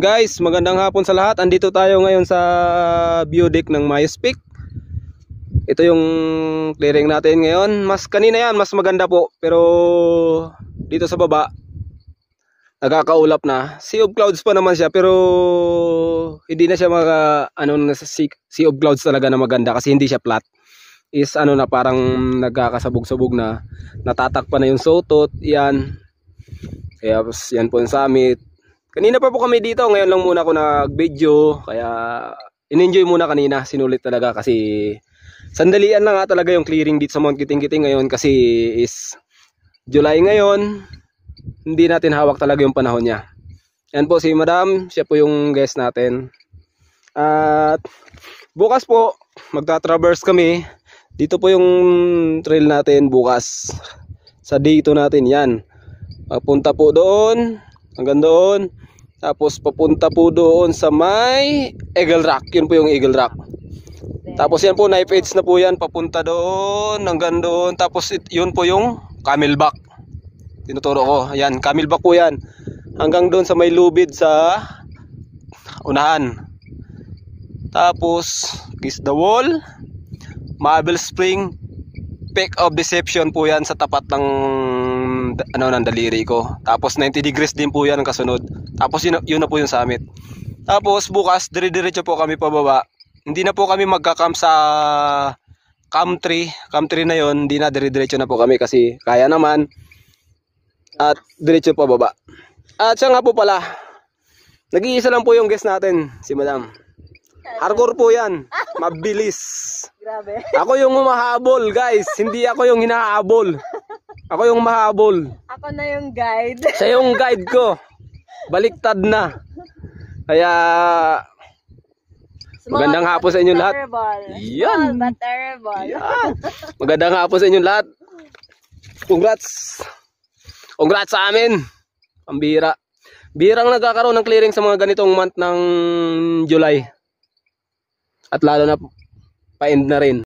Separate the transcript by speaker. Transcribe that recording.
Speaker 1: Guys, magandang hapon sa lahat. Andito tayo ngayon sa view deck ng Mayos Peak. Ito yung clearing natin ngayon. Kanina yan, mas maganda po. Pero dito sa baba, nagkakaulap na. Sea of clouds pa naman siya, pero hindi na siya sea of clouds talaga na maganda kasi hindi siya flat. Is na parang nagkakasabog-sabog na, natatakpan na yung sotot. Yan. Kaya yan po yung summit. Kanina pa po kami dito, ngayon lang muna ako nag-video, kaya in-enjoy muna kanina, sinulit talaga kasi sandalian lang nga talaga yung clearing dito sa Mount Kiting-Kiting ngayon kasi is July ngayon, hindi natin hawak talaga yung panahon niya. Yan po si Madam, siya po yung guest natin. At bukas po, magta-traverse kami, dito po yung trail natin bukas, sa day 2 natin yan. Papunta po doon, hanggang doon. Tapos papunta po doon sa may Eagle Rock. Yun po yung Eagle Rock. Tapos yan po, knife edge na po yan. Papunta doon, hanggang doon. Tapos yun po yung Camelback. Tinuturo ko. Yan, Camelback po yan. Hanggang doon sa may lubid sa unahan. Tapos, Kiss the Wall, Marble Spring, Peak of Deception po yan sa tapat ng ng daliri ko. Tapos 90 degrees din po yan ang kasunod. Tapos yun na po yung summit. Tapos bukas dire-diretso po kami pababa. Hindi na po kami magka-camp sa Camp 3. Camp 3 na yun, hindi na, dire-diretso na po kami kasi kaya naman. At diretso pababa. At siya nga po pala, nag-iisa lang po yung guest natin, si Madam. Hardcore po yan. Mabilis.
Speaker 2: Grabe.
Speaker 1: Ako yung humahabol, guys. Hindi ako yung hinahabol. Ako yung mahabol.
Speaker 2: Ako na yung guide.
Speaker 1: Siya yung guide ko. Baliktad na. Kaya magandang hapon sa inyo lahat. Yan.
Speaker 2: Small but terrible.
Speaker 1: Yan. Magandang hapon sa inyo lahat. Congrats. Congrats sa amin. Pambira. Birang nagkakaroon ng clearing sa mga ganitong month ng July. At lalo na pa-end na rin.